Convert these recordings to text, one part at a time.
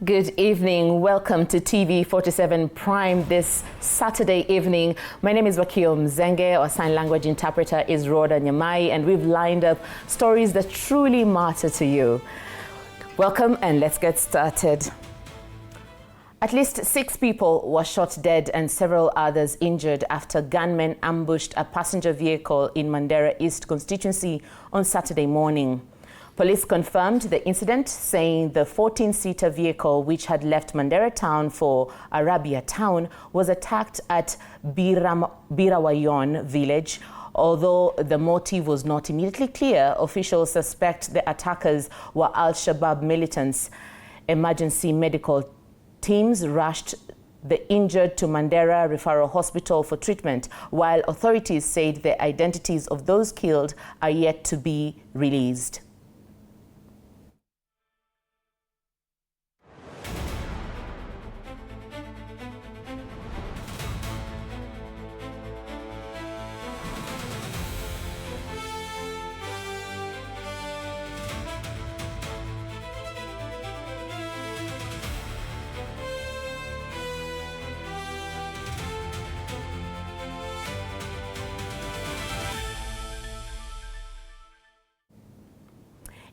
Good evening. Welcome to TV47 Prime this Saturday evening. My name is Wakio Mzenge. Our sign language interpreter is Rhoda Nyamai, and we've lined up stories that truly matter to you. Welcome, and let's get started. At least 6 people were shot dead and several others injured after gunmen ambushed a passenger vehicle in Mandera East constituency on Saturday morning. Police confirmed the incident, saying the 14-seater vehicle, which had left Mandera town for Arabia town, was attacked at Birawayon village. Although the motive was not immediately clear, officials suspect the attackers were Al-Shabaab militants. Emergency medical teams rushed the injured to Mandera Referral Hospital for treatment, while authorities said the identities of those killed are yet to be released.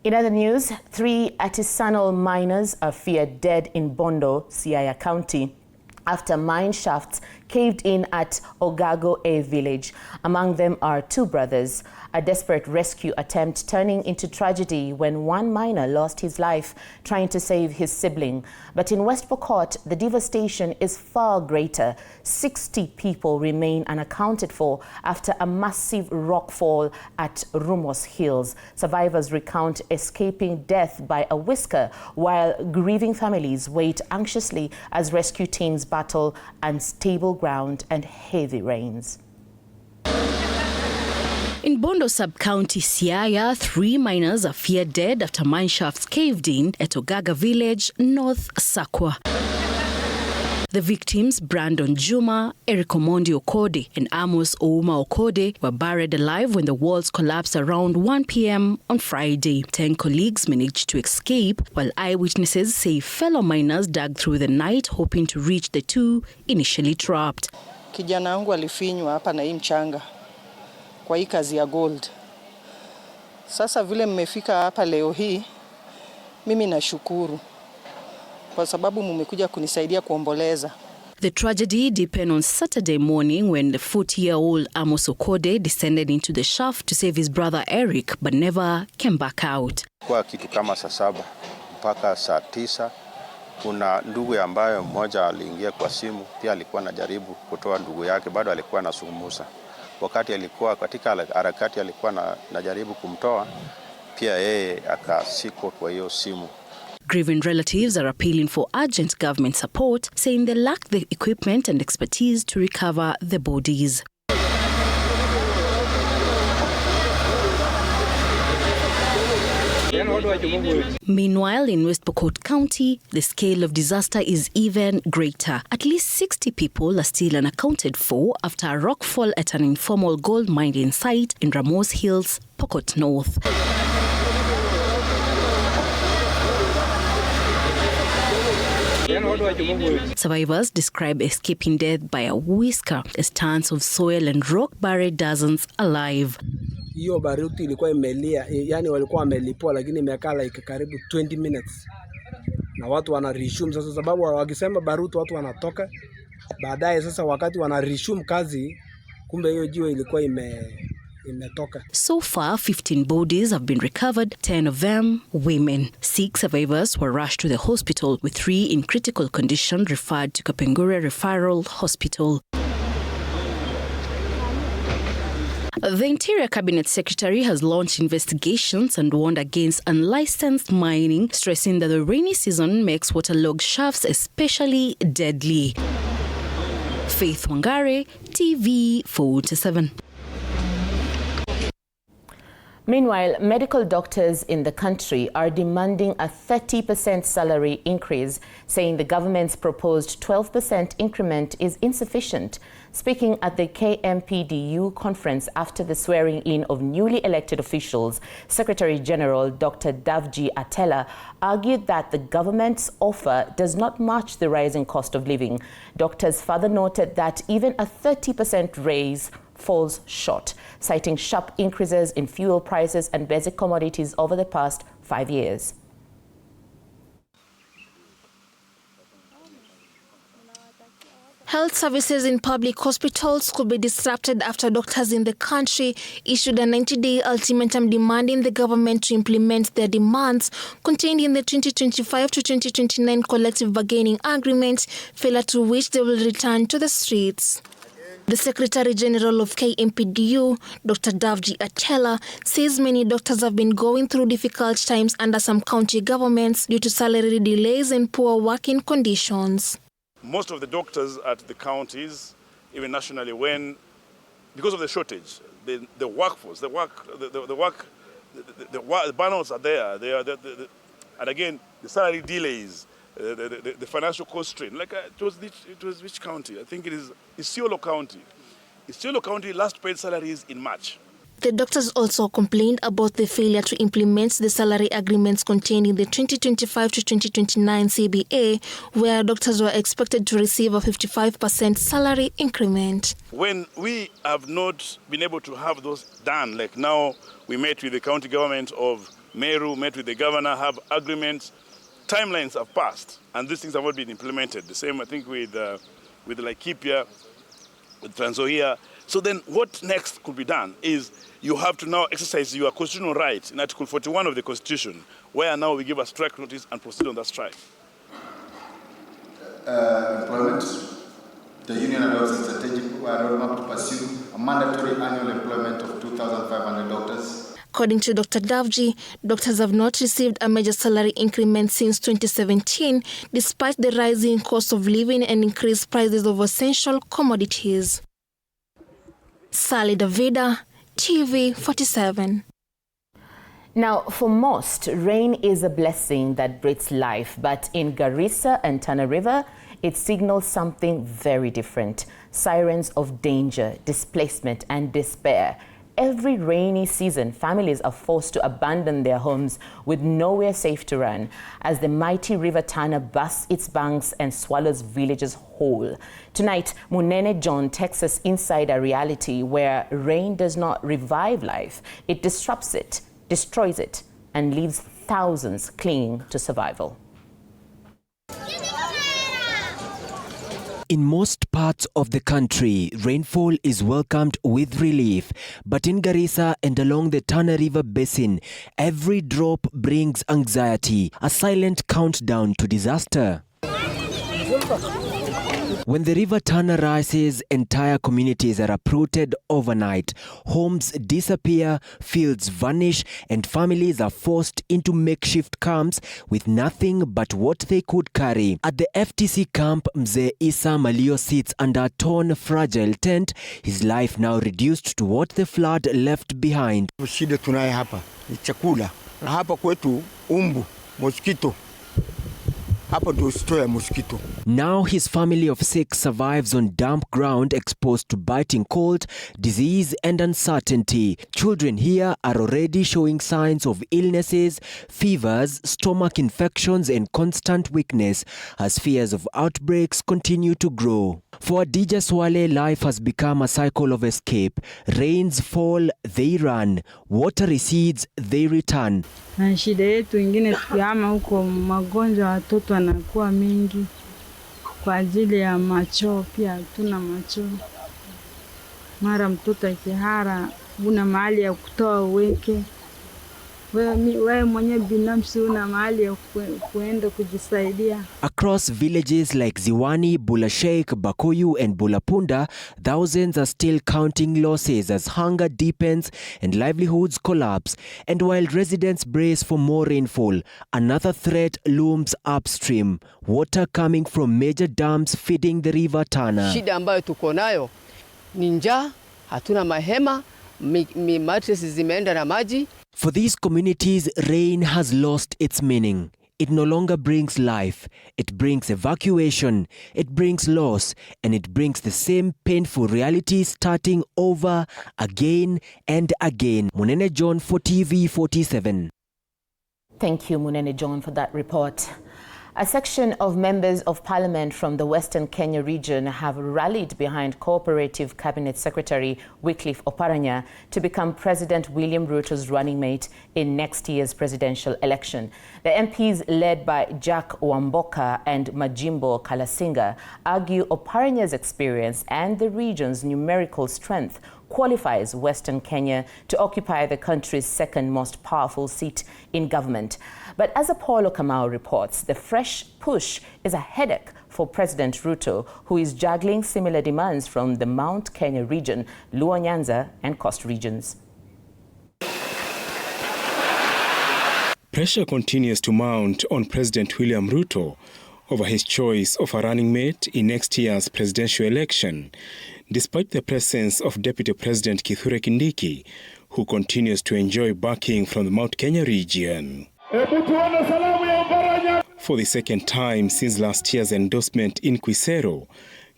In other news, 3 artisanal miners are feared dead in Bondo, Siaya County, after mine shafts caved in at Ogago A village. Among them are 2 brothers. A desperate rescue attempt turning into tragedy when one miner lost his life trying to save his sibling. But in West Pokot, the devastation is far greater. 60 people remain unaccounted for after a massive rockfall at Rumos Hills. Survivors recount escaping death by a whisker, while grieving families wait anxiously as rescue teams battle unstable ground and heavy rains. In Bondo sub-county Siaya, 3 miners are feared dead after mine shafts caved in at Ogaga village, North Sakwa. The victims, Brandon Juma, Eric Omondi Okode and Amos Ouma Okode, were buried alive when the walls collapsed around 1 p.m. on Friday. 10 colleagues managed to escape, while eyewitnesses say fellow miners dug through the night hoping to reach the 2 initially trapped. Kijana wangu alifinywa hapa na hii mchanga kwa hii kazi ya gold. Sasa vile mmefika hapa leo hii, mimi nashukuru kwa sababu mmekuja kunisaidia kuomboleza. The tragedy deepened on Saturday morning when the 40-year-old Amos Okode descended into the shaft to save his brother Eric, but never came back out. Kwa kitu kama saa 7 mpaka saa 9, kuna ndugu ambaye mmoja aliingia kwa simu, pia alikuwa anajaribu kutoa ndugu yake, bado alikuwa anasungumuza. Wakati alikuwa katika harakati alikuwa anajaribu kumtoa, pia yeye akasikwa kwa hiyo simu. Grieving relatives are appealing for urgent government support, saying they lack the equipment and expertise to recover the bodies. Meanwhile, in West Pokot County, the scale of disaster is even greater. At least 60 people are still unaccounted for after a rockfall at an informal gold mining site in Ramos Hills, Pokot North. Survivors describe escaping death by a whisker as tons of soil and rock buried dozens alive. Hiyo baruti ilikuwa imelia, yani walikuwa wamelipua, lakini imekaa like karibu 20 minutes. Na watu wana resume sasa, sababu wakisema baruti watu wanatoka. Baadaye sasa wakati wana resume kazi, kumbe hiyo jiwe ilikuwa imetoka. So far, 15 bodies have been recovered, 10 of them women. 6 survivors were rushed to the hospital, with 3 in critical condition referred to Kapengure Referral Hospital. The Interior Cabinet Secretary has launched investigations and warned against unlicensed mining, stressing that the rainy season makes waterlogged shafts especially deadly. Faith Wangare, TV47. Meanwhile, medical doctors in the country are demanding a 30% salary increase, saying the government's proposed 12% increment is insufficient. Speaking at the KMPDU conference after the swearing-in of newly elected officials, Secretary General Dr. Davji Atela argued that the government's offer does not match the rising cost of living. Doctors further noted that even a 30% raise falls short, citing sharp increases in fuel prices and basic commodities over the past 5 years. Health services in public hospitals could be disrupted after doctors in the country issued a 90-day ultimatum demanding the government to implement their demands contained in the 2025 to 2029 collective bargaining agreement, failure to which they will return to the streets. The Secretary General of KMPDU, Dr. Davji Atela, says many doctors have been going through difficult times under some county governments due to salary delays and poor working conditions. Most of the doctors at the counties, even nationally, because of the shortage, the workforce, the burnouts are there. And again, the salary delays, the financial constraint. Like it was which county? I think it is Isiolo County. Isiolo County last paid salaries in March. The doctors also complained about the failure to implement the salary agreements contained in the 2025 to 2029 CBA, where doctors were expected to receive a 55% salary increment. When we have not been able to have those done, like now we met with the county government of Meru, met with the governor, have agreements, timelines have passed, and these things have not been implemented. The same, I think, with Laikipia, with Trans Nzoia. So then what next could be done is you have to now exercise your constitutional right in Article 41 of the Constitution, where now we give a strike notice and proceed on that strike. Employment. The union adopts a strategic roadmap to pursue a mandatory annual employment of 2,500 doctors. According to Dr. Davji, doctors have not received a major salary increment since 2017, despite the rising cost of living and increased prices of essential commodities. Sally Davida, TV47. Now, for most, rain is a blessing that breathes life, but in Garissa and Tana River, it signals something very different. Sirens of danger, displacement, and despair. Every rainy season, families are forced to abandon their homes with nowhere safe to run as the mighty River Tana busts its banks and swallows villages whole. Tonight, Munene John takes us inside a reality where rain does not revive life. It disrupts it, destroys it, and leaves thousands clinging to survival. In most parts of the country, rainfall is welcomed with relief. But in Garissa and along the Tana River Basin, every drop brings anxiety, a silent countdown to disaster. When the River Tana rises, entire communities are uprooted overnight. Homes disappear, fields vanish, and families are forced into makeshift camps with nothing but what they could carry. At the FTC camp, Mzee Isa Malio sits under a torn, fragile tent, his life now reduced to what the flood left behind. Shida tunaye hapa ni chakula. Na hapa kwetu umbu, mosquito. Now his family of 6 survives on damp ground exposed to biting cold, disease and uncertainty. Children here are already showing signs of illnesses, fevers, stomach infections and constant weakness as fears of outbreaks continue to grow. For Adija Swale, life has become a cycle of escape. Rains fall, they run. Water recedes, they return. Na shida yetu ingine tukihama huko, magonjwa watoto yanakuwa mingi kwa ajili ya macho, pia tuna macho. Mara mtoto akihara una mahali ya kutoa uweke. Wewe mwenye binafsi una mahali ya kuenda kujisaidia. Across villages like Ziwani, Bula Sheikh, Bakoyu and Bulapunda, thousands are still counting losses as hunger deepens and livelihoods collapse. And while residents brace for more rainfall, another threat looms upstream. Water coming from major dams feeding the River Tana. Shida ambayo tuko nayo ni njaa, hatuna mahema, mattresses zimeenda na maji. For these communities, rain has lost its meaning. It no longer brings life. It brings evacuation, it brings loss, and it brings the same painful reality starting over again and again. Munene John for TV47. Thank you, Munene John, for that report. A section of members of parliament from the Western Kenya region have rallied behind Cooperative Cabinet Secretary Wycliffe Oparanya to become President William Ruto's running mate in next year's presidential election. The MPs, led by Jack Wamboka and Majimbo Kalasinga, argue Oparanya's experience and the region's numerical strength qualifies Western Kenya to occupy the country's second most powerful seat in government. But as Apollo Kamau reports, the fresh push is a headache for President Ruto, who is juggling similar demands from the Mount Kenya region, Luo Nyanza and Coast regions. Pressure continues to mount on President William Ruto over his choice of a running mate in next year's presidential election, despite the presence of Deputy President Kithure Kindiki, who continues to enjoy backing from the Mount Kenya region. For the second time since last year's endorsement in Quisero,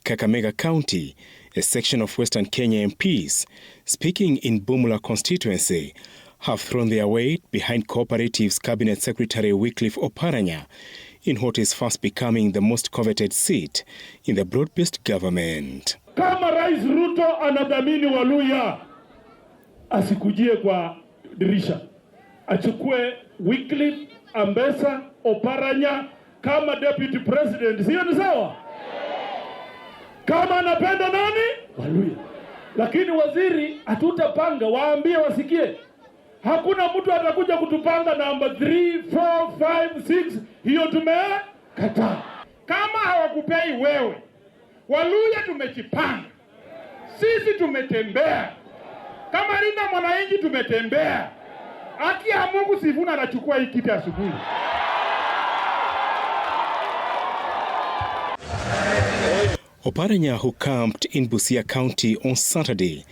Kakamega County, a section of Western Kenya MPs, speaking in Bumula constituency, have thrown their weight behind Cooperative's Cabinet Secretary Wycliffe Oparanya in what is fast becoming the most coveted seat in the broad-based government. Kama Rais Ruto anadhamini Waluya, asikujie kwa dirisha. Achukue Wycliffe Ambesa Oparanya kama deputy president. Sio ni sawa? Kama anapenda nani? Waluya. Lakini waziri hatutapanga, waambie wasikie. Hakuna mtu atakuja kutupanga namba 3, 4, 5, 6. Hiyo tumekataa. Kama hawakupei wewe, Waluya tumejipanga. Sisi tumetembea. Kama Linda Mwananchi tumetembea. Haki ya Mungu Sifuna anachukua hii kiti asubuhi. Oparanya, who camped in Busia County on Saturday,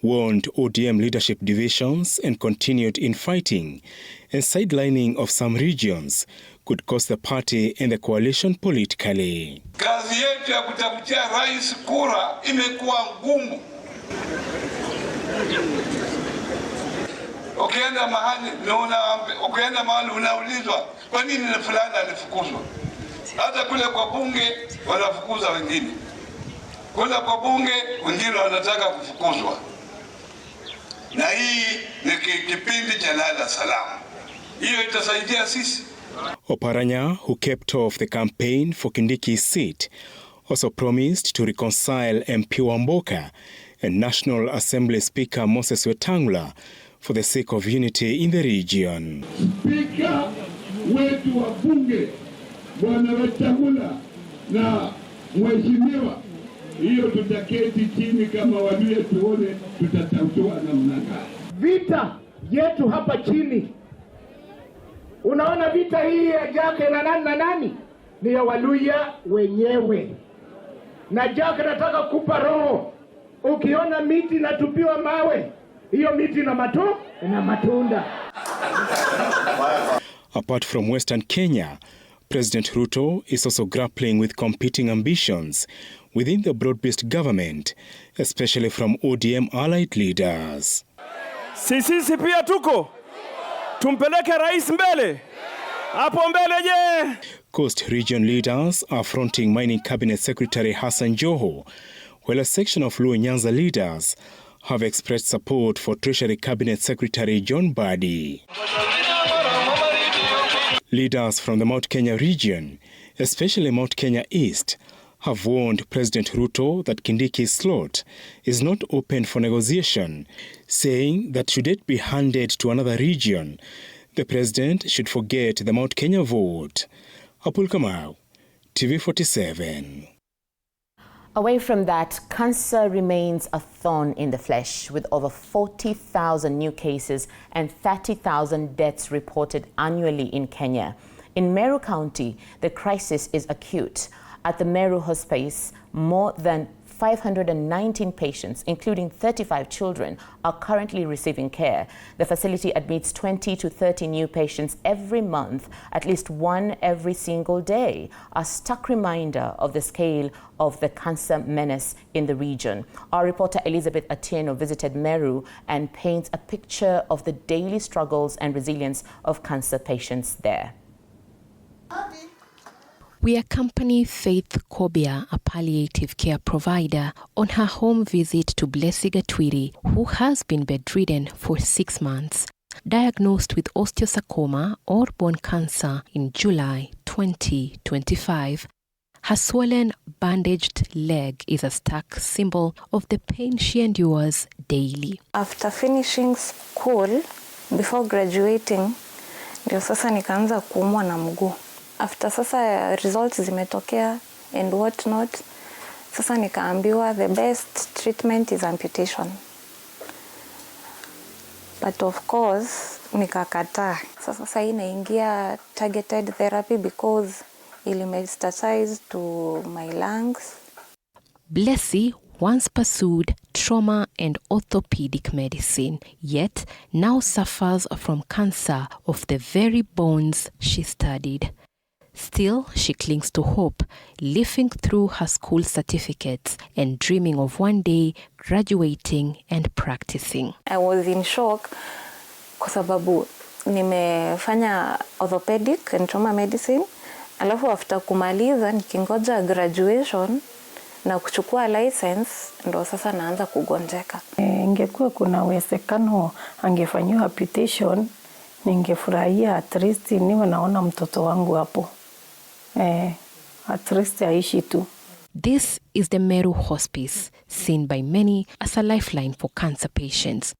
warned ODM leadership divisions and continued infighting and sidelining of some regions could cost the party and the coalition politically. Kazi yetu ya kutafutia rais kura imekuwa ngumu. Ukienda mahali unaulizwa kwa nini fulani alifukuzwa. Hata kule kwa bunge wanafukuza wengine. Kule kwa bunge wengine wanataka kufukuzwa. Na hii ni kipindi cha lala salama. Hiyo itasaidia sisi. Oparanya, who kept off the campaign for Kindiki's seat, also promised to reconcile MP Wamboka and National Assembly Speaker Moses Wetangula for the sake of unity in the region. Speaker wetu wa bunge Bwana Wetangula na mheshimiwa, hiyo tutaketi chini kama Waluya tuone tutatatua namna gani. Vita yetu hapa chini. Unaona vita hii ya Jake na nani? Ni ya Waluya wenyewe. Na Jake nataka kupa roho. Ukiona miti natupiwa mawe, hiyo miti na matunda. Apart from Western Kenya, President Ruto is also grappling with competing ambitions within the broad-based government, especially from ODM allied leaders. Sisi pia tuko. Tumpeleke rais mbele. Hapo mbele je. Coast region leaders are fronting Mining Cabinet Secretary Hassan Joho, while a section of Luo Nyanza leaders have expressed support for Treasury Cabinet Secretary John Badi. Leaders from the Mount Kenya region, especially Mount Kenya East, have warned President Ruto that Kindiki's slot is not open for negotiation, saying that should it be handed to another region, the president should forget the Mount Kenya vote. Apul Kamau, TV47. Away from that, cancer remains a thorn in the flesh, with over 40,000 new cases and 30,000 deaths reported annually in Kenya. In Meru County, the crisis is acute. At the Meru Hospice, more than 519 patients, including 35 children, are currently receiving care. The facility admits 20 to 30 new patients every month, at least one every single day. A stark reminder of the scale of the cancer menace in the region. Our reporter Elizabeth Atieno visited Meru and paints a picture of the daily struggles and resilience of cancer patients there. We accompany Faith Kobia, a palliative care provider, on her home visit to Blessy Gatwiri, who has been bedridden for 6 months. Diagnosed with osteosarcoma or bone cancer in July 2025, her swollen, bandaged leg is a stark symbol of the pain she endures daily. After finishing school, before graduating, ndio sasa nikaanza kuumwa na mguu. After sasa results zimetokea and what not, sasa nikaambiwa the best treatment is amputation. But of course, nikakataa. Sasa hii naingia targeted therapy because ili metastasize to my lungs. Blessy once pursued trauma and orthopedic medicine, yet now suffers from cancer of the very bones she studied. Still, she clings to hope, leafing through her school certificates and dreaming of one day graduating and practicing. I was in shock kwa sababu nimefanya orthopedic and trauma medicine, alafu after kumaliza nikingoja graduation na kuchukua license ndo sasa naanza kugonjeka. Ingekuwa kuna uwezekano angefanyiwa amputation, ningefurahia at least niwe naona mtoto wangu hapo. At least aishi tu. This is the Meru Hospice, seen by many as a lifeline for cancer patients.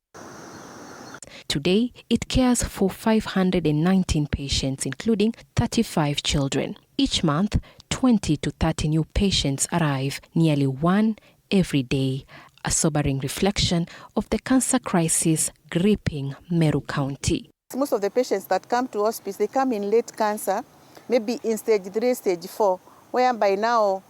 Today, it cares for 519 patients, including 35 children. Each month, 20 to 30 new patients arrive, nearly one every day, a sobering reflection of the cancer crisis gripping Meru County. Most of the patients that come to hospice, they come in late cancer, maybe in stage 3, stage 4, whereby now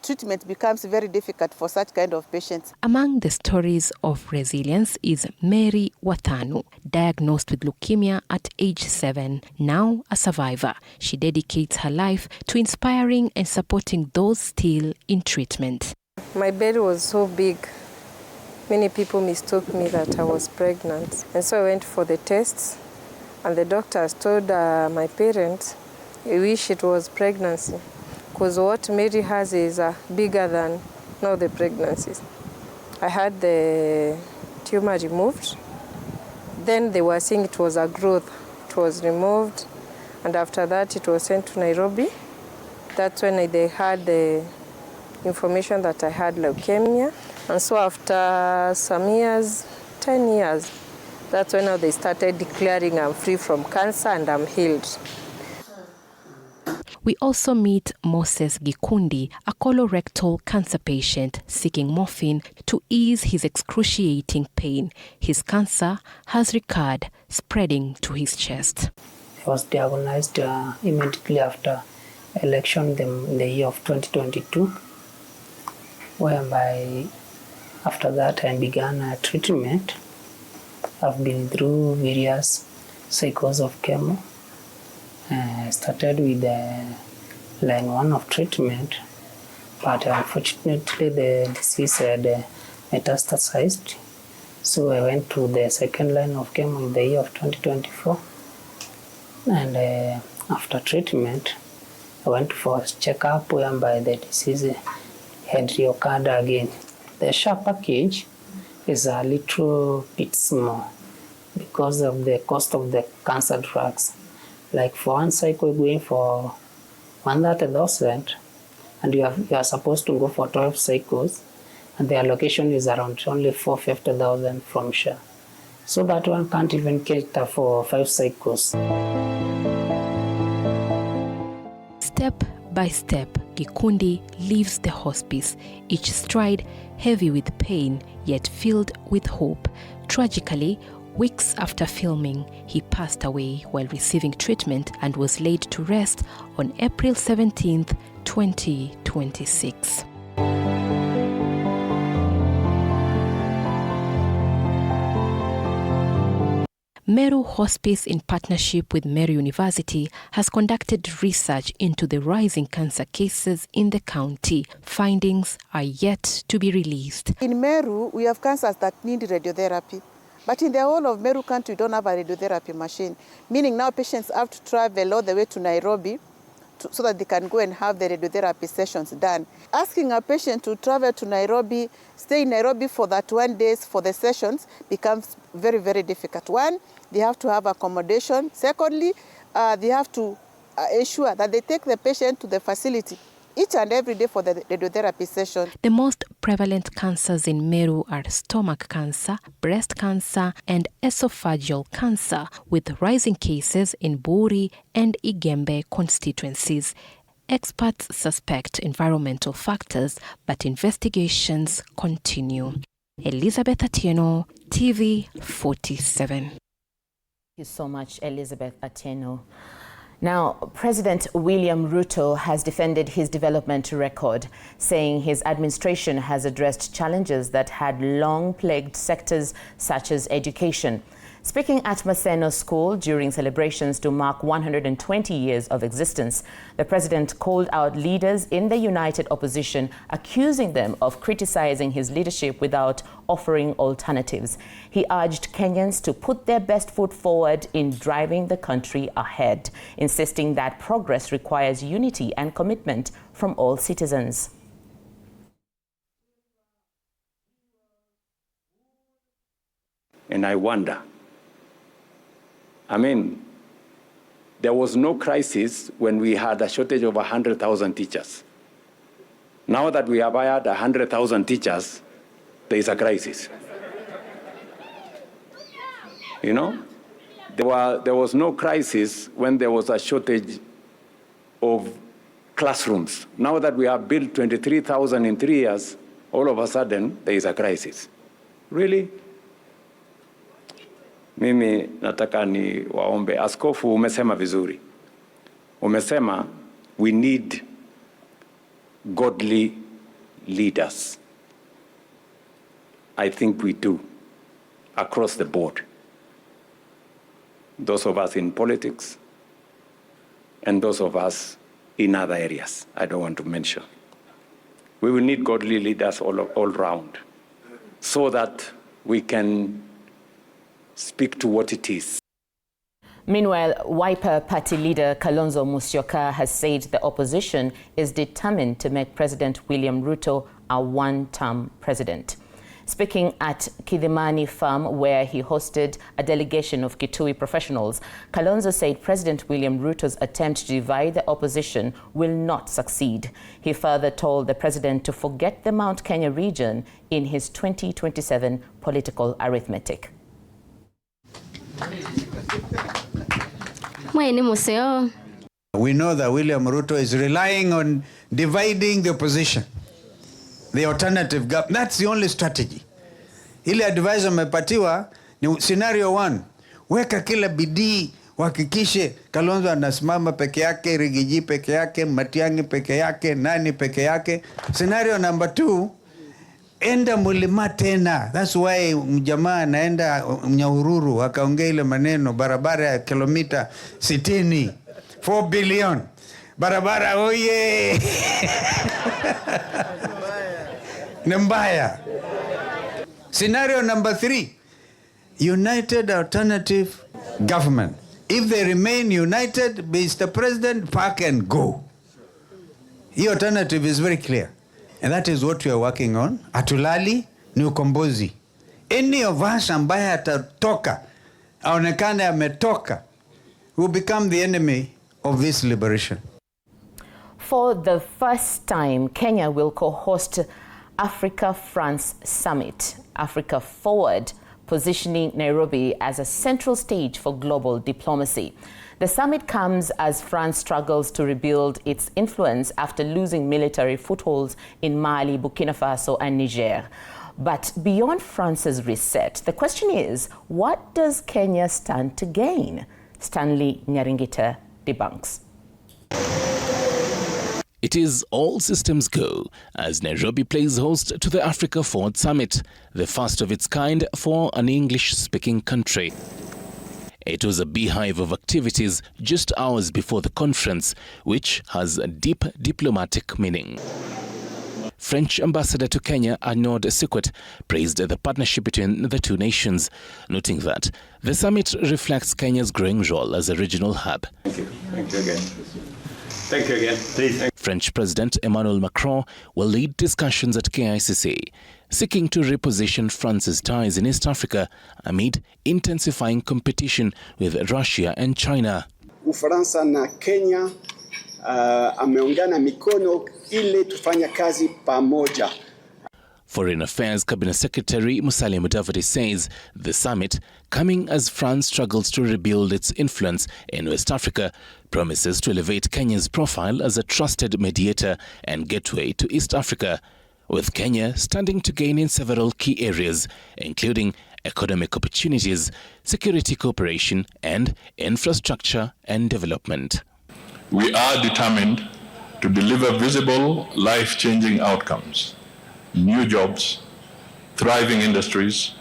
treatment becomes very difficult for such kind of patients. Among the stories of resilience is Mary Watanu, diagnosed with leukemia at age 7, now a survivor. She dedicates her life to inspiring and supporting those still in treatment. My belly was so big. Many people mistook me that I was pregnant. And so I went for the tests, and the doctors told my parents, I wish it was pregnancy, because what Mary has is bigger than all the pregnancies. I had the tumor removed. Then they were saying it was a growth. It was removed, and after that it was sent to Nairobi. That's when they had the information that I had leukemia. And so after some years, 10 years, that's when they started declaring I'm free from cancer and I'm healed. We also meet Moses Gikundi, a colorectal cancer patient seeking morphine to ease his excruciating pain. His cancer has recurred, spreading to his chest. I was diagnosed immediately after election in the year of 2022, whereby after that I began treatment. I've been through various cycles of chemo. I started with line 1 of treatment, but unfortunately the disease had metastasized. So I went to the second line of chemo in the year of 2024. And after treatment, I went for a checkup whereby the disease had reoccurred again. The SHA package is a little bit small because of the cost of the cancer drugs. Like for one cycle, going for 130,000, and you are supposed to go for 12 cycles, and the allocation is around only 450,000 from SHA. So that one can't even cater for 5 cycles. Step by step, Gikundi leaves the hospice, each stride heavy with pain, yet filled with hope. Tragically, weeks after filming, he passed away while receiving treatment and was laid to rest on April 17th, 2026. Meru Hospice, in partnership with Meru University, has conducted research into the rising cancer cases in the county. Findings are yet to be released. In Meru, we have cancers that need radiotherapy. But in the whole of Meru country, we don't have a radiotherapy machine, meaning now patients have to travel all the way to Nairobi so that they can go and have the radiotherapy sessions done. Asking a patient to travel to Nairobi, stay in Nairobi for that 1 day for the sessions becomes very, very difficult. One, they have to have accommodation. Secondly, they have to ensure that they take the patient to the facility each and every day for the radiotherapy session. The most prevalent cancers in Meru are stomach cancer, breast cancer, and esophageal cancer, with rising cases in Buri and Igembe constituencies. Experts suspect environmental factors, but investigations continue. Elizabeth Atieno, TV47. Thank you so much, Elizabeth Atieno. Now, President William Ruto has defended his development record, saying his administration has addressed challenges that had long plagued sectors such as education. Speaking at Maseno School during celebrations to mark 120 years of existence, the president called out leaders in the united opposition, accusing them of criticizing his leadership without offering alternatives. He urged Kenyans to put their best foot forward in driving the country ahead, insisting that progress requires unity and commitment from all citizens. And I wonder, there was no crisis when we had a shortage of 100,000 teachers. Now that we have hired 100,000 teachers, there is a crisis. You know, there was no crisis when there was a shortage of classrooms. Now that we have built 23,000 in 3 years, all of a sudden there is a crisis. Really? Mimi nataka ni waombe. Askofu, umesema vizuri. Umesema we need godly leaders. I think we do, across the board. Those of us in politics and those of us in other areas I don't want to mention. We will need godly leaders all round so that we can speak to what it is. Meanwhile, Wiper Party leader Kalonzo Musyoka has said the opposition is determined to make President William Ruto a one-term president. Speaking at Kidhimani Farm, where he hosted a delegation of Kitui professionals, Kalonzo said President William Ruto's attempt to divide the opposition will not succeed. He further told the president to forget the Mount Kenya region in his 2027 political arithmetic. We know that William Ruto is relying on dividing the opposition, the alternative government. That's the only strategy. Ile advisor mepatiwa ni scenario 1. Weka kila bidii, hakikishe Kalonzo anasimama peke yake, Rigiji peke yake, Matiang'i peke yake, nani peke yake. Scenario number 2, enda mulima tena. That's why mjamaa anaenda Nyahururu akaongea ile maneno barabara ya kilomita 60, 4 billion. Barabara oye. Mbaya. Scenario number 3, united alternative government. If they remain united, Mr. President, pack and go. The alternative is very clear. And that is what we are working on. Atulali ni ukombozi. Any of us ambaye atatoka, aonekane ametoka, will become the enemy of this liberation. For the first time, Kenya will co-host Africa-France Summit, Africa Forward, positioning Nairobi as a central stage for global diplomacy. The summit comes as France struggles to rebuild its influence after losing military footholds in Mali, Burkina Faso, and Niger. But beyond France's reset, the question is, what does Kenya stand to gain? Stanley Nyaringita debunks. It is all systems go as Nairobi plays host to the Africa Forward Summit, the first of its kind for an English-speaking country. It was a beehive of activities just hours before the conference, which has a deep diplomatic meaning. French Ambassador to Kenya, Arnaud Siquet, praised the partnership between the two nations, noting that the summit reflects Kenya's growing role as a regional hub. Thank you. Thank you again. Thank you again. Please. French President Emmanuel Macron will lead discussions at KICC, seeking to reposition France's ties in East Africa amid intensifying competition with Russia and China. Ufaransa na Kenya ameungana mikono ili tufanya kazi pamoja. Foreign Affairs Cabinet Secretary Musalia Mudavadi says the summit, coming as France struggles to rebuild its influence in West Africa, promises to elevate Kenya's profile as a trusted mediator and gateway to East Africa, with Kenya standing to gain in several key areas, including economic opportunities, security cooperation, and infrastructure and development. We are determined to deliver visible, life-changing outcomes, new jobs, thriving industries,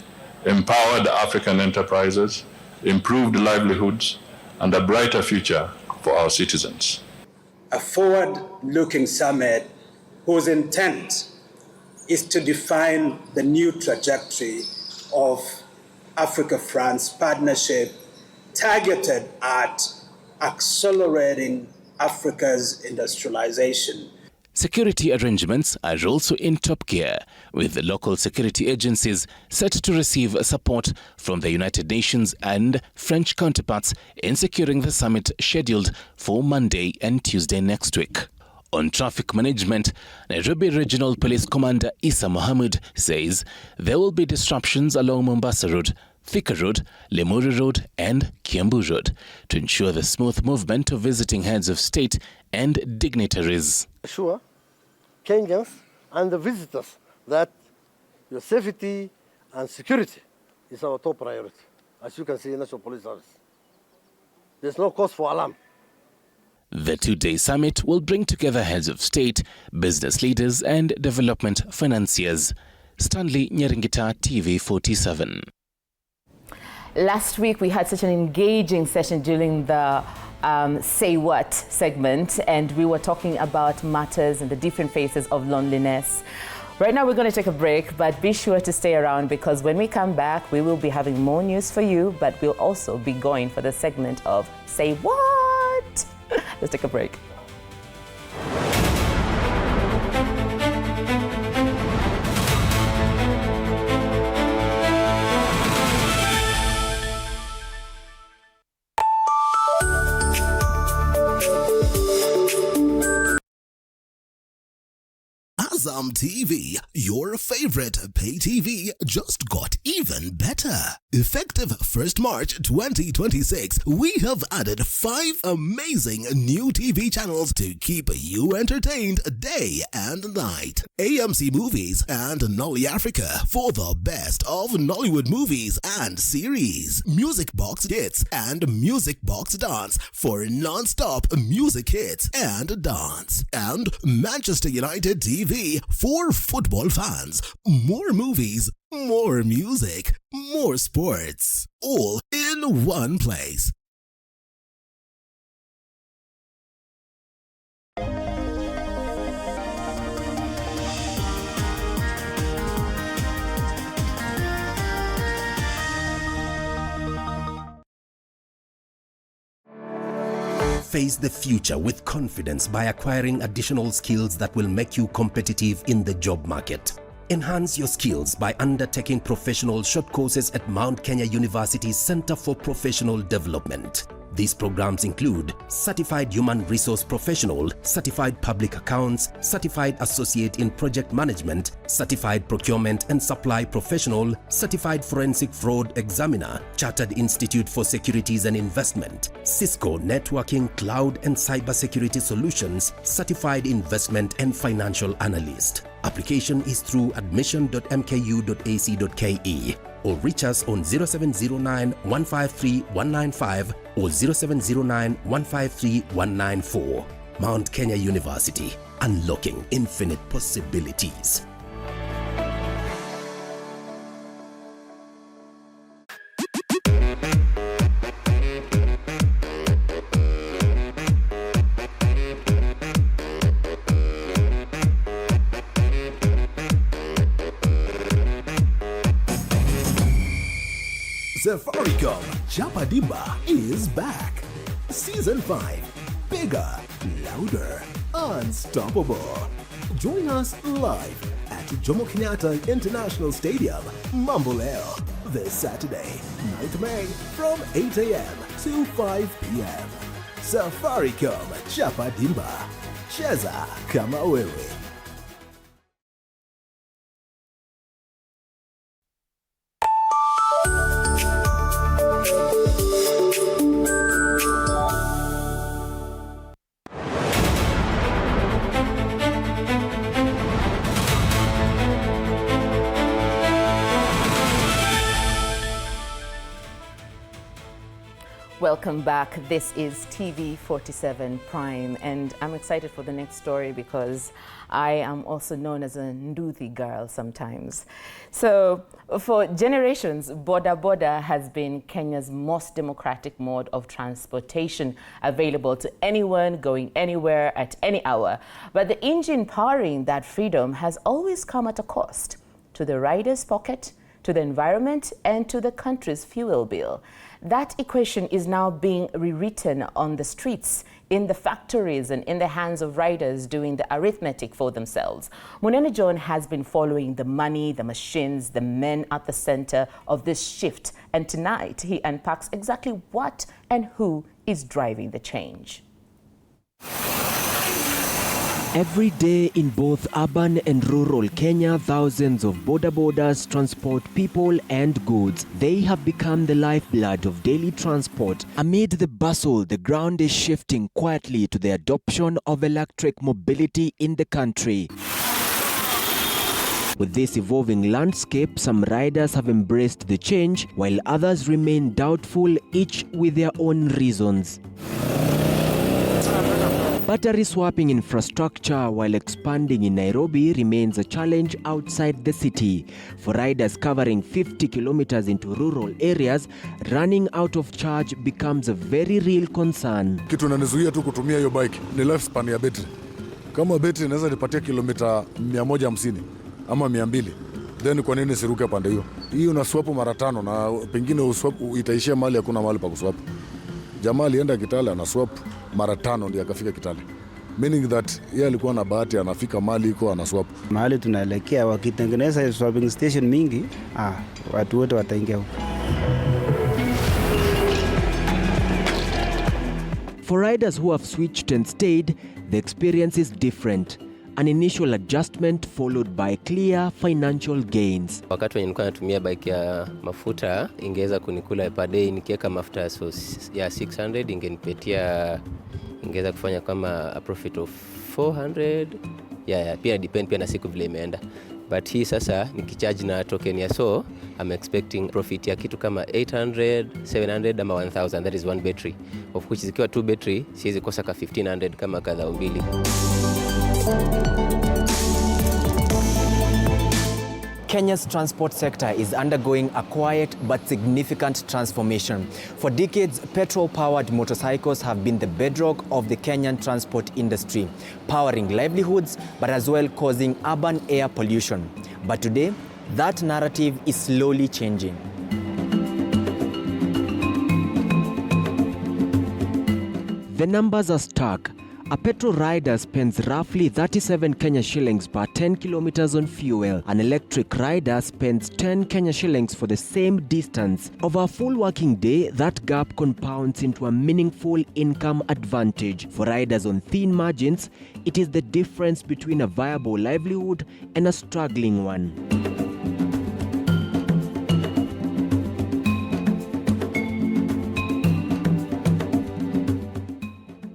empowered African enterprises, improved livelihoods, and a brighter future for our citizens. A forward-looking summit whose intent is to define the new trajectory of Africa-France partnership targeted at accelerating Africa's industrialization. Security arrangements are also in top gear, with the local security agencies set to receive support from the United Nations and French counterparts in securing the summit scheduled for Monday and Tuesday next week. On traffic management, Nairobi Regional Police Commander Isa Mohammed says there will be disruptions along Mombasa Road, Thika Road, Limuru Road and Kiambu Road to ensure the smooth movement of visiting heads of state and dignitaries. Assure Kenyans and the visitors that your safety and security is our top priority. As you can see in National Police Service, there's no cause for alarm. The two-day summit will bring together heads of state, business leaders and development financiers. Stanley Nyeringita, TV47. Last week we had such an engaging session during the Say What segment, and we were talking about matters and the different phases of loneliness. Right now we're going to take a break, but be sure to stay around because when we come back we will be having more news for you, but we'll also be going for the segment of Say What? Let's take a break. Azam TV, your favorite pay TV, just got even better. Effective 1st March 2026, we have added 5 amazing new TV channels to keep you entertained day and night. AMC Movies and Nolly Africa for the best of Nollywood movies and series. Music Box Hits and Music Box Dance for non-stop music hits and dance. And Manchester United TV for football fans. More movies, more music, more sports, all in one place. Face the future with confidence by acquiring additional skills that will make you competitive in the job market. Enhance your skills by undertaking professional short courses at Mount Kenya University's Center for Professional Development. These programs include Certified Human Resource Professional, Certified Public Accounts, Certified Associate in Project Management, Certified Procurement and Supply Professional, Certified Forensic Fraud Examiner, Chartered Institute for Securities and Investment, Cisco Networking, Cloud and Cybersecurity Solutions, Certified Investment and Financial Analyst. Application is through admission.mku.ac.ke or reach us on 0709 153 195 or 0709 153 194. Mount Kenya University, unlocking infinite possibilities. Safaricom Chapa Dimba is back. Season 5. Bigger, louder, unstoppable. Join us live at Jomo Kenyatta International Stadium, Mambo Leo, this Saturday, 9th May, from 8 a.m. to 5 p.m. Safaricom Chapa Dimba. Cheza kama wewe. Welcome back. This is TV47 Prime, and I'm excited for the next story because I am also known as a Nduthi girl sometimes. So, for generations, Boda Boda has been Kenya's most democratic mode of transportation, available to anyone going anywhere at any hour. But the engine powering that freedom has always come at a cost to the rider's pocket, to the environment, and to the country's fuel bill. That equation is now being rewritten on the streets, in the factories, and in the hands of riders doing the arithmetic for themselves. Munene John has been following the money, the machines, the men at the center of this shift. And tonight, he unpacks exactly what and who is driving the change. Every day in both urban and rural Kenya, thousands of boda bodas transport people and goods. They have become the lifeblood of daily transport. Amid the bustle, the ground is shifting quietly to the adoption of electric mobility in the country. With this evolving landscape, some riders have embraced the change, while others remain doubtful, each with their own reasons. Battery swapping infrastructure while expanding in Nairobi remains a challenge outside the city. For riders covering 50 kilometers into rural areas, running out of charge becomes a very real concern. Kitu nanizuia tu kutumia hiyo bike ni lifespan ya betri. Kama betri inaweza nipatia kilomita 150 ama 200, then kwa nini siruke pande hiyo? Hiyo una swap mara 5 na pengine uswap itaishia mahali hakuna mahali pa kuswap. Jamaa alienda Kitale ana swap mara 5 ndio akafika Kitale. Meaning that yeye alikuwa na bahati anafika mahali iko ana swap. Mahali tunaelekea wakitengeneza swapping station mingi, watu wote wataingia huko. For riders who have switched and stayed, the experience is different. An initial adjustment followed by clear financial gains. Wakati nilikuwa natumia bike ya mafuta, ingeweza kunikula per day nikiweka mafuta ya 600, ingeweza kufanya kama a profit of 400. Pia depend pia na siku vile imeenda. But hii sasa nikicharge na token ya so, I'm expecting profit ya kitu kama 800, 700 ama 1000. That is one battery. Of which zikiwa 2 battery, siwezi kosa ka 1500 kama kadhaa mbili. Kenya's transport sector is undergoing a quiet but significant transformation. For decades, petrol-powered motorcycles have been the bedrock of the Kenyan transport industry, powering livelihoods but as well causing urban air pollution. But today, that narrative is slowly changing. The numbers are stark. A petrol rider spends roughly 37 Kenya shillings per 10 kilometers on fuel. An electric rider spends 10 Kenya shillings for the same distance. Over a full working day, that gap compounds into a meaningful income advantage. For riders on thin margins, it is the difference between a viable livelihood and a struggling one.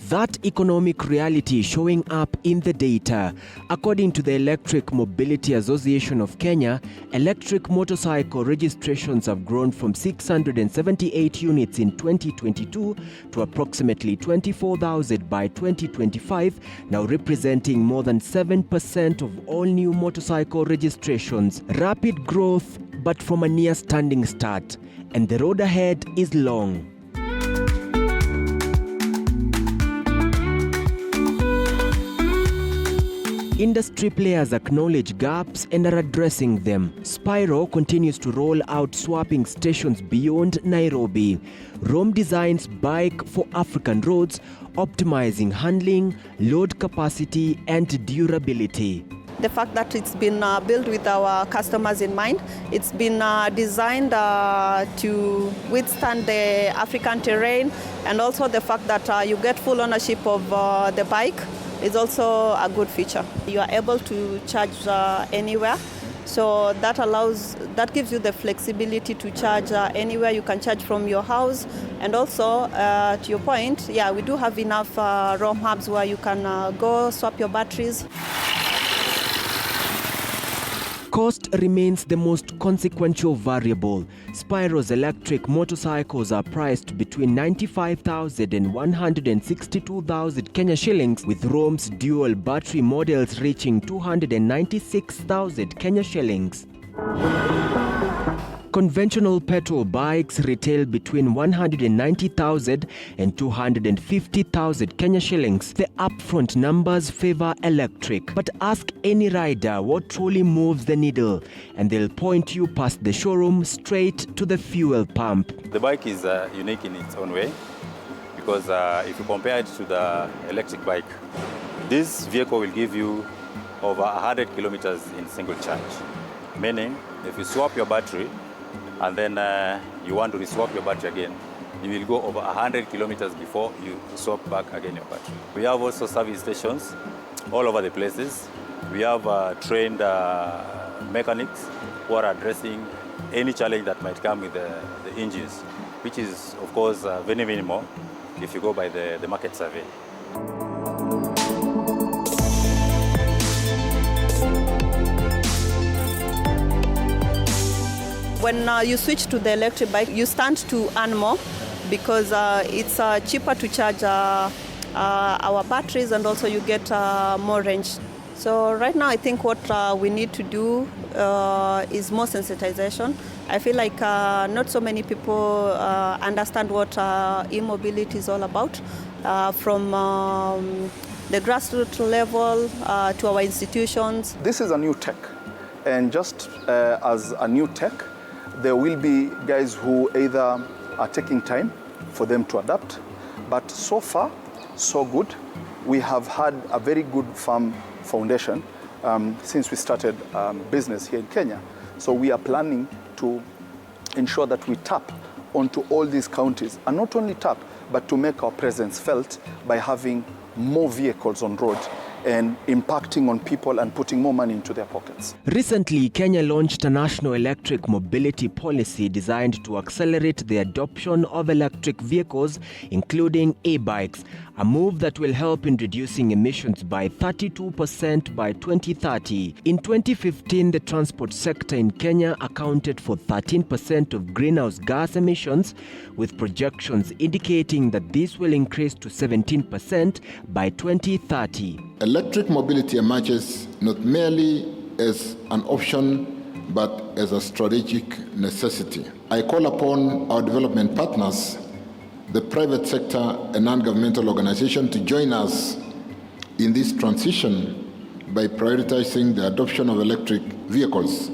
That economic reality showing up in the data. According to the Electric Mobility Association of Kenya, electric motorcycle registrations have grown from 678 units in 2022 to approximately 24,000 by 2025, now representing more than 7% of all new motorcycle registrations. Rapid growth, but from a near standing start, and the road ahead is long. Industry players acknowledge gaps and are addressing them. Spiro continues to roll out swapping stations beyond Nairobi. Rome designs bike for African roads, optimizing handling, load capacity, and durability. The fact that it's been built with our customers in mind, it's been designed to withstand the African terrain, and also the fact that you get full ownership of the bike is also a good feature. You are able to charge anywhere, so that gives you the flexibility to charge anywhere. You can charge from your house, and also to your point, yeah, we do have enough ROM hubs where you can go swap your batteries. Cost remains the most consequential variable. Spiro's electric motorcycles are priced between 95,000 and 162,000 Kenya shillings, with Rome's dual battery models reaching 296,000 Kenya shillings. Conventional petrol bikes retail between 190,000 and 250,000 Kenya shillings. The upfront numbers favor electric, but ask any rider what truly moves the needle, and they'll point you past the showroom straight to the fuel pump. The bike is unique in its own way, because if you compare it to the electric bike, this vehicle will give you over 100 kilometers in single charge. Meaning, if you swap your battery, and then you want to reswap your battery again, you will go over 100 kilometers before you swap back again your battery. We have also service stations all over the places. We have trained mechanics who are addressing any challenge that might come with the engines, which is, of course, very minimal if you go by the market survey. When you switch to the electric bike, you stand to earn more, because it's cheaper to charge our batteries, and also you get more range. So right now I think what we need to do is more sensitization. I feel like not so many people understand what e-mobility is all about, from the grassroots level to our institutions. This is a new tech, and just as a new tech, there will be guys who either are taking time for them to adapt, but so far, so good. We have had a very good farm foundation since we started business here in Kenya. So we are planning to ensure that we tap onto all these counties, and not only tap, but to make our presence felt by having more vehicles on road and impacting on people and putting more money into their pockets. Recently, Kenya launched a national electric mobility policy designed to accelerate the adoption of electric vehicles, including e-bikes, a move that will help in reducing emissions by 32% by 2030. In 2015, the transport sector in Kenya accounted for 13% of greenhouse gas emissions, with projections indicating that this will increase to 17% by 2030. Electric mobility emerges not merely as an option, but as a strategic necessity. I call upon our development partners, the private sector and non-governmental organizations, to join us in this transition by prioritizing the adoption of electric vehicles.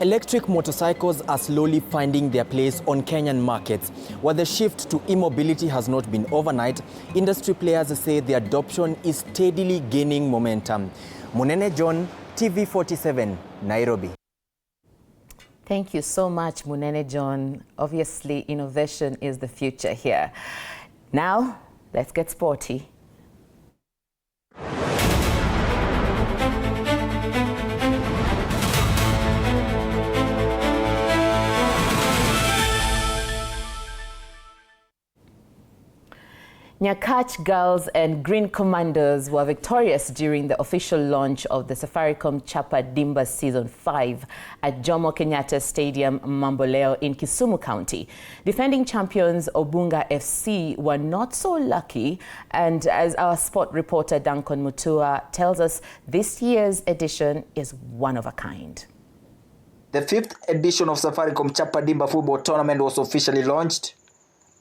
Electric motorcycles are slowly finding their place on Kenyan markets. While the shift to e-mobility has not been overnight, industry players say the adoption is steadily gaining momentum. Munene John, TV47, Nairobi. Thank you so much, Munene John. Obviously, innovation is the future here. Now, let's get sporty. Nyakach Girls and Green Commandos were victorious during the official launch of the Safaricom Chapa Dimba Season 5 at Jomo Kenyatta Stadium, Mamboleo in Kisumu County. Defending champions Obunga FC were not so lucky, and as our sport reporter Duncan Mutua tells us, this year's edition is one of a kind. The 5th edition of Safaricom Chapa Dimba Football Tournament was officially launched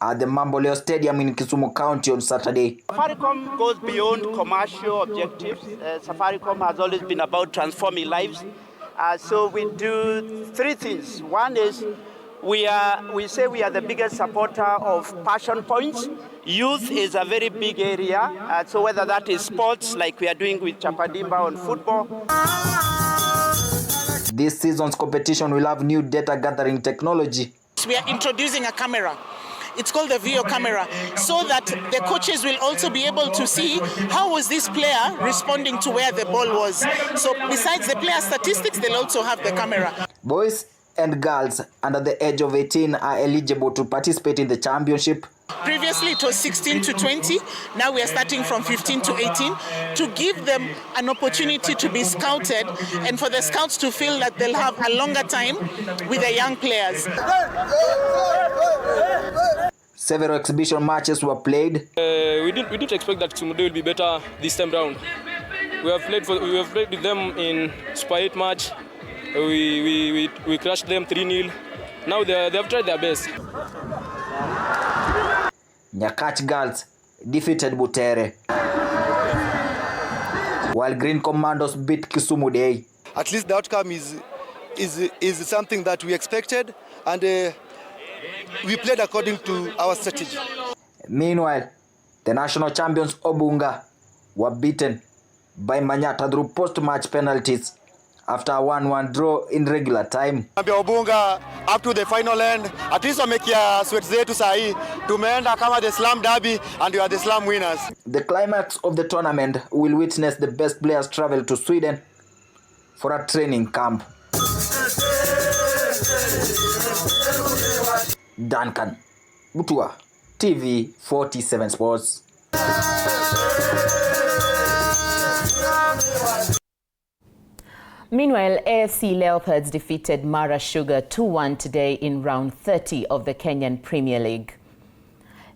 at the Mamboleo Stadium in Kisumu County on Saturday. Safaricom goes beyond commercial objectives. Safaricom has always been about transforming lives. So we do three things. One is we say we are the biggest supporter of passion points. Youth is a very big area. So whether that is sports, like we are doing with Chapadimba on football. This season's competition will have new data gathering technology. We are introducing a camera. It's called the video camera, so that the coaches will also be able to see how was this player responding to where the ball was. So besides the player statistics, they'll also have the camera. Boys and girls under the age of 18 are eligible to participate in the championship. Previously it was 16 to 20, now we are starting from 15 to 18 to give them an opportunity to be scouted and for the scouts to feel that they'll have a longer time with the young players. Several exhibition matches were played. We didn't expect that Sumude will be better this time round. We have played with them in Super 8 match. We crushed them 3-0. Now they have tried their best. Nyakach girls defeated Butere, while Green Commandos beat Kisumu Day. At least the outcome is something that we expected, and we played according to our strategy. Meanwhile, the national champions Obunga were beaten by Manyata through post-match penalties after a 1-1 draw in regular time. Obunga up to the final end. At least wamekia sweat zetu sahi. Tumeenda kama the Slam Derby and we are the Slam winners. The climax of the tournament will witness the best players travel to Sweden for a training camp. Duncan Mutua, TV47 Sports. Meanwhile, AFC Leopards defeated Mara Sugar 2-1 today in round 30 of the Kenyan Premier League.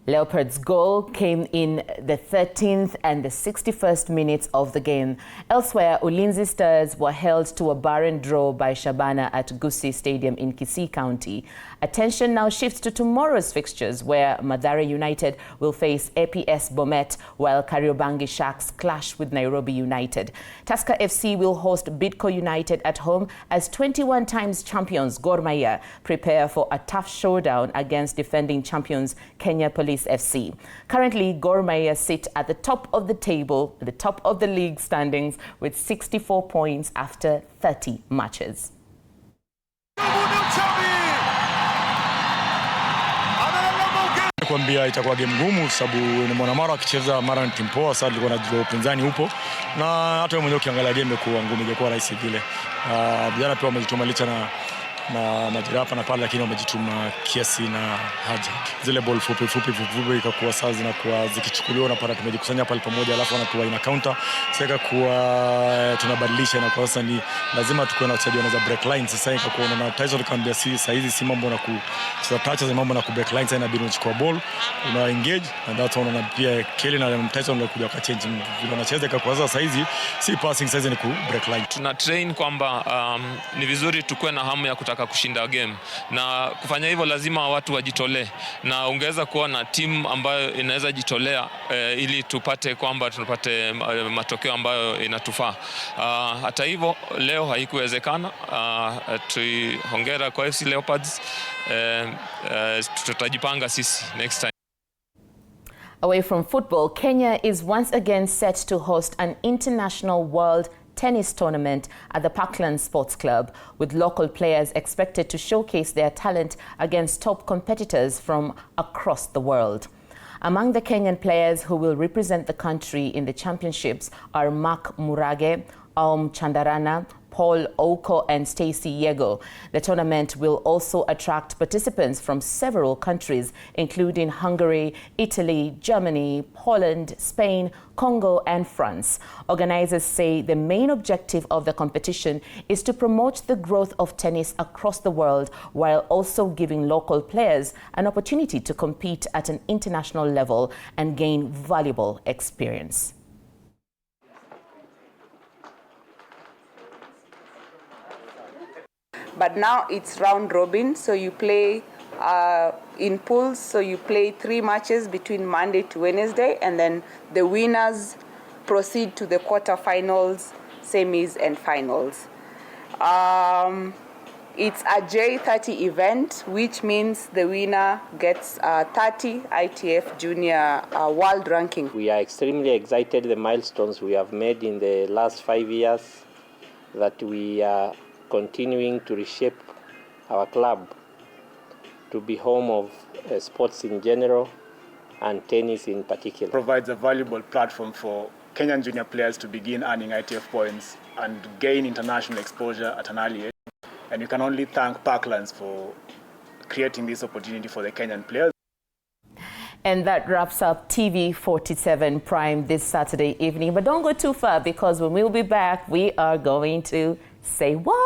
Leopards' goal came in the 13th and the 61st minutes of the game. Elsewhere, Ulinzi Stars were held to a barren draw by Shabana at Gusii Stadium in Kisii County. Attention now shifts to tomorrow's fixtures, where Mathare United will face APS Bomet, while Kariobangi Sharks clash with Nairobi United. Tusker FC will host Bidco United at home as 21 times champions Gor Mahia prepare for a tough showdown against defending champions Kenya Police FC. Currently, Gor Mahia sit at the top of the table, the top of the league standings, with 64 points after 30 matches. Kuambia itakuwa game ngumu sababu ni Mwanamara akicheza mara ni timu poa. Sasa tulikuwa na upinzani upo, na hata wewe mwenyewe ukiangalia game imekuwa ngumu, ingekuwa rahisi vile. Vijana pia wamejituma licha na majira hapa na pale, lakini wamejituma kiasi na haja. Zile ball fupi ikakuwa saa zinakuwa zikichukuliwa na para tumejikusanya pale pamoja, alafu wanatoa ina counter. Sasa kuwa tunabadilisha, na kwa sasa ni lazima tukue na wachezaji wanaweza break lines. Sasa ikakuwa na Tyson kaambia saa hizi si mambo na kucheza touches, mambo na ku break lines. Sasa inabidi uchukue ball una engage, and that's one. Na pia Kelly na Tyson walikuja kwa change vile wanacheza. Ikakuwa sasa hizi si passing, sasa ni ku break line. Tuna train kwamba ni vizuri tukue na hamu ya kutaka kushinda game, na kufanya hivyo lazima watu wajitolee, na ungeweza kuona timu ambayo inaweza jitolea ili tupate kwamba tunapate matokeo ambayo inatufaa. Hata hivyo leo haikuwezekana. Tuhongera kwa FC Leopards. Tutajipanga sisi next time. Away from football, Kenya is once again set to host an international world tennis tournament at the Parkland Sports Club, with local players expected to showcase their talent against top competitors from across the world. Among the Kenyan players who will represent the country in the championships are Mark Murage, Aum Chandarana, Paul Oko and Stacey Yego. The tournament will also attract participants from several countries, including Hungary, Italy, Germany, Poland, Spain, Congo and France. Organizers say the main objective of the competition is to promote the growth of tennis across the world, while also giving local players an opportunity to compete at an international level and gain valuable experience. But now it's round robin, so you play in pools, so you play 3 matches between Monday to Wednesday, and then the winners proceed to the quarterfinals, semis, and finals. It's a J30 event, which means the winner gets 30 ITF Junior World Ranking. We are extremely excited the milestones we have made in the last 5 years, that we are continuing to reshape our club to be home of sports in general and tennis in particular. Provides a valuable platform for Kenyan junior players to begin earning ITF points and gain international exposure at an early age. And we can only thank Parklands for creating this opportunity for the Kenyan players. And that wraps up TV47 Prime this Saturday evening. But don't go too far, because when we'll be back, we are going to say what?